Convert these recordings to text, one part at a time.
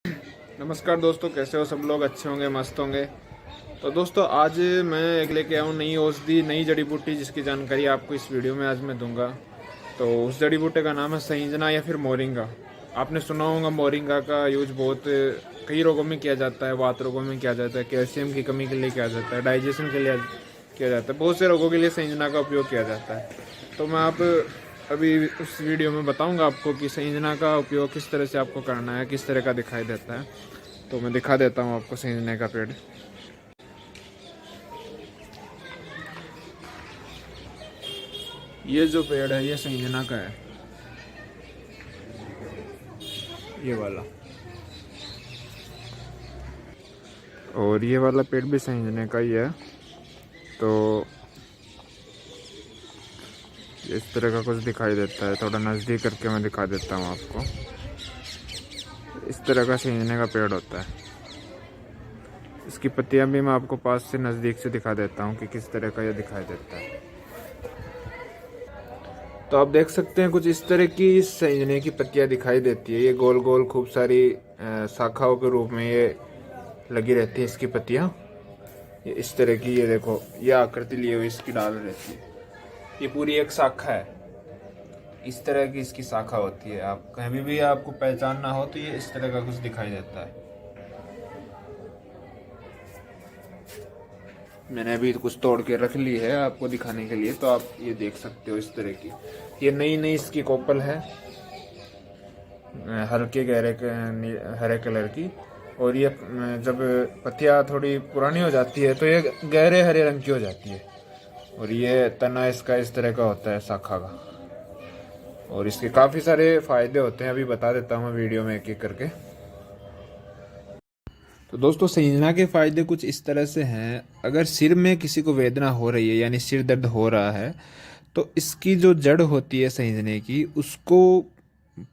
नमस्कार दोस्तों, कैसे हो सब लोग? अच्छे होंगे, मस्त होंगे। तो दोस्तों, आज मैं एक लेके आया हूँ नई औषधि, नई जड़ी बूटी, जिसकी जानकारी आपको इस वीडियो में आज मैं दूंगा। तो उस जड़ी बूटे का नाम है संजना या फिर मोरिंगा। आपने सुना होगा मोरिंगा का यूज बहुत कई रोगों में किया जाता है। वात रोगों में किया जाता है, कैल्शियम की कमी के लिए किया जाता है, डाइजेशन के लिए किया जाता है, बहुत से रोगों के लिए संजना का उपयोग किया जाता है। तो मैं आप अभी उस वीडियो में बताऊंगा आपको कि संजना का उपयोग किस तरह से आपको करना है, किस तरह का दिखाई देता है। तो मैं दिखा देता हूँ आपको संजना का पेड़। ये जो पेड़ है ये संजना का है, ये वाला। और ये वाला पेड़ भी संजने का ही है। तो इस तरह का कुछ दिखाई देता है। थोड़ा नज़दीक करके मैं दिखा देता हूँ आपको। इस तरह का संजने का पेड़ होता है। इसकी पत्तियां भी मैं आपको पास से नज़दीक से दिखा देता हूँ कि किस तरह का ये दिखाई देता है। तो आप देख सकते हैं कुछ इस तरह की संजने की पत्तियां दिखाई देती है। ये गोल गोल खूब सारी शाखाओं के रूप में ये लगी रहती है इसकी पत्तियां। ये इस तरह की, ये देखो, ये आकृति लिए हुई इसकी डाल रहती है। ये पूरी एक शाखा है। इस तरह की इसकी शाखा होती है। आप कहीं भी आपको पहचानना हो तो ये इस तरह का कुछ दिखाई देता है। मैंने अभी कुछ तोड़ के रख ली है आपको दिखाने के लिए, तो आप ये देख सकते हो इस तरह की। ये नई नई इसकी कोपल है, हल्के गहरे हरे कलर की। और ये जब पत्तियाँ थोड़ी पुरानी हो जाती है तो ये गहरे हरे रंग की हो जाती है। और ये तना इसका इस तरह का होता है, शाखा का। और इसके काफ़ी सारे फायदे होते हैं, अभी बता देता हूँ वीडियो में एक एक करके। तो दोस्तों, संजना के फायदे कुछ इस तरह से हैं। अगर सिर में किसी को वेदना हो रही है, यानी सिर दर्द हो रहा है, तो इसकी जो जड़ होती है संजने की, उसको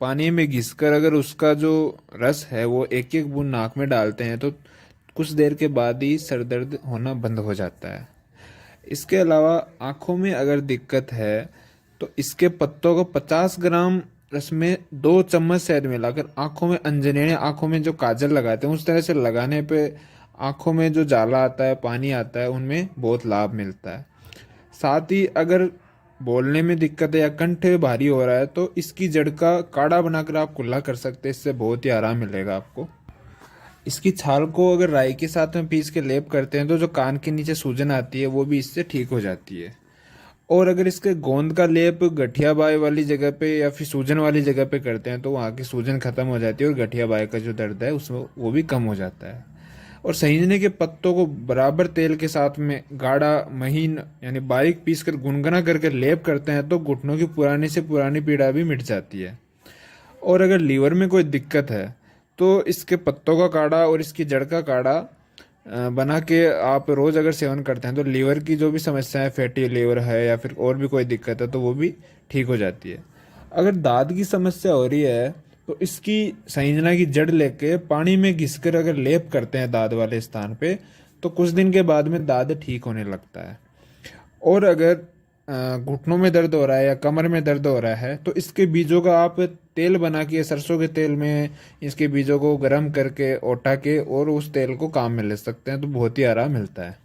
पानी में घिसकर अगर उसका जो रस है वो एक एक बूंद नाक में डालते हैं तो कुछ देर के बाद ही सर दर्द होना बंद हो जाता है। इसके अलावा आँखों में अगर दिक्कत है तो इसके पत्तों को 50 ग्राम रस में 2 चम्मच शहद मिलाकर आँखों में अंजनेने, आँखों में जो काजल लगाते हैं उस तरह से लगाने पे आँखों में जो जाला आता है, पानी आता है, उनमें बहुत लाभ मिलता है। साथ ही अगर बोलने में दिक्कत है या कंठ भारी हो रहा है तो इसकी जड़ का काढ़ा बनाकर आप कुल्ला कर सकते हैं। इससे बहुत ही आराम मिलेगा आपको। इसकी छाल को अगर राई के साथ में पीस के लेप करते हैं तो जो कान के नीचे सूजन आती है वो भी इससे ठीक हो जाती है। और अगर इसके गोंद का लेप गठिया बाई वाली जगह पे या फिर सूजन वाली जगह पे करते हैं तो वहाँ की सूजन खत्म हो जाती है और गठिया बाई का जो दर्द है उसमें वो भी कम हो जाता है। और संजने के पत्तों को बराबर तेल के साथ में गाढ़ा महीन यानी बारीक पीस कर गुनगुना करके लेप करते हैं तो घुटनों की पुरानी से पुरानी पीड़ा भी मिट जाती है। और अगर लीवर में कोई दिक्कत है तो इसके पत्तों का काढ़ा और इसकी जड़ का काढ़ा बना के आप रोज़ अगर सेवन करते हैं तो लीवर की जो भी समस्या है, फैटी लीवर है या फिर और भी कोई दिक्कत है, तो वो भी ठीक हो जाती है। अगर दांत की समस्या हो रही है तो इसकी संजना की जड़ लेके पानी में घिसकर अगर लेप करते हैं दांत वाले स्थान पे तो कुछ दिन के बाद में दांत ठीक होने लगता है। और अगर घुटनों में दर्द हो रहा है या कमर में दर्द हो रहा है तो इसके बीजों का आप तेल बना के, सरसों के तेल में इसके बीजों को गर्म करके ओटा के और उस तेल को काम में ले सकते हैं, तो बहुत ही आराम मिलता है।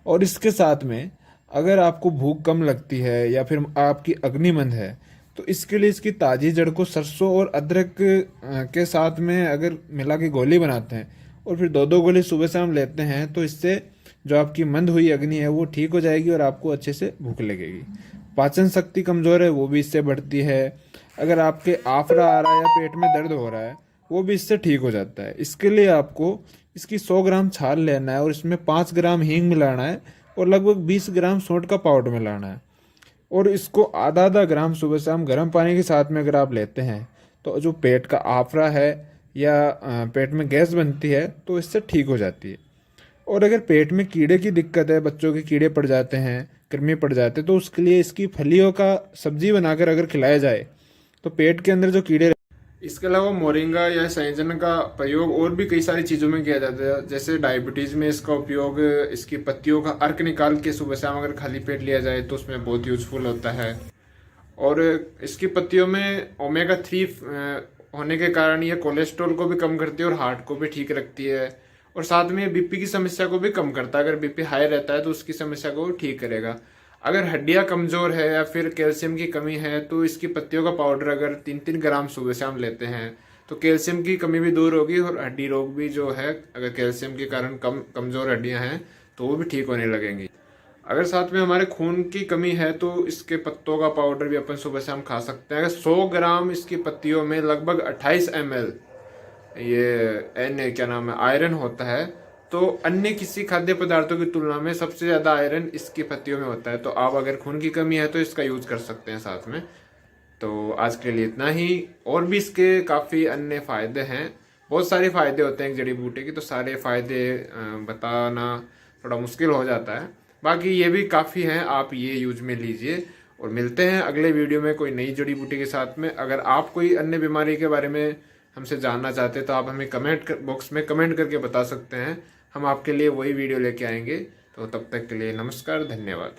और इसके साथ में अगर आपको भूख कम लगती है या फिर आपकी अग्निमंद है तो इसके लिए इसकी ताज़ी जड़ को सरसों और अदरक के साथ में अगर मिला के गोली बनाते हैं और फिर 2-2 गोली सुबह शाम लेते हैं तो इससे जो आपकी मंद हुई अग्नि है वो ठीक हो जाएगी और आपको अच्छे से भूख लगेगी। पाचन शक्ति कमज़ोर है वो भी इससे बढ़ती है। अगर आपके आफरा आ रहा है या पेट में दर्द हो रहा है वो भी इससे ठीक हो जाता है। इसके लिए आपको इसकी 100 ग्राम छाल लेना है और इसमें 5 ग्राम हींग मिलाना है और लगभग 20 ग्राम सौंठ का पाउडर मिलाना है। और इसको आधा आधा ग्राम सुबह शाम गर्म पानी के साथ में अगर आप लेते हैं तो जो पेट का आफरा है या पेट में गैस बनती है तो इससे ठीक हो जाती है। और अगर पेट में कीड़े की दिक्कत है, बच्चों के कीड़े पड़ जाते हैं, कृमि पड़ जाते हैं, तो उसके लिए इसकी फलियों का सब्जी बनाकर अगर खिलाया जाए तो पेट के अंदर जो कीड़े। इसके अलावा मोरिंगा या संजन का प्रयोग और भी कई सारी चीज़ों में किया जाता है। जैसे डायबिटीज़ में इसका उपयोग, इसकी पत्तियों का अर्क निकाल के सुबह शाम अगर खाली पेट लिया जाए तो उसमें बहुत यूजफुल होता है। और इसकी पत्तियों में ओमेगा 3 होने के कारण ये कोलेस्ट्रॉल को भी कम करती है और हार्ट को भी ठीक रखती है, और साथ में ये बीपी की समस्या को भी कम करता है। अगर बीपी हाई रहता है तो उसकी समस्या को ठीक करेगा। अगर हड्डियां कमजोर है या फिर कैल्शियम की कमी है तो इसकी पत्तियों का पाउडर अगर 3-3 ग्राम सुबह शाम लेते हैं तो कैल्शियम की कमी भी दूर होगी, और हड्डी रोग भी जो है, अगर कैल्शियम के कारण कमजोर हड्डियां हैं तो वो भी ठीक होने लगेंगी। अगर साथ में हमारे खून की कमी है तो इसके पत्तों का पाउडर भी अपन सुबह शाम खा सकते हैं। अगर 100 ग्राम इसकी पत्तियों में लगभग 28 ml ये क्या नाम है आयरन होता है, तो अन्य किसी खाद्य पदार्थों की तुलना में सबसे ज्यादा आयरन इसकी पत्तियों में होता है। तो आप अगर खून की कमी है तो इसका यूज कर सकते हैं साथ में। तो आज के लिए इतना ही। और भी इसके काफी अन्य फायदे हैं, बहुत सारे फायदे होते हैं एक जड़ी बूटी की, तो सारे फायदे बताना थोड़ा मुश्किल हो जाता है। बाकी ये भी काफी हैं, आप ये यूज में लीजिए। और मिलते हैं अगले वीडियो में कोई नई जड़ी बूटी के साथ में। अगर आप कोई अन्य बीमारी के बारे में हमसे जानना चाहते हैं तो आप हमें कमेंट बॉक्स में कमेंट करके बता सकते हैं, हम आपके लिए वही वीडियो लेके आएंगे। तो तब तक के लिए नमस्कार, धन्यवाद।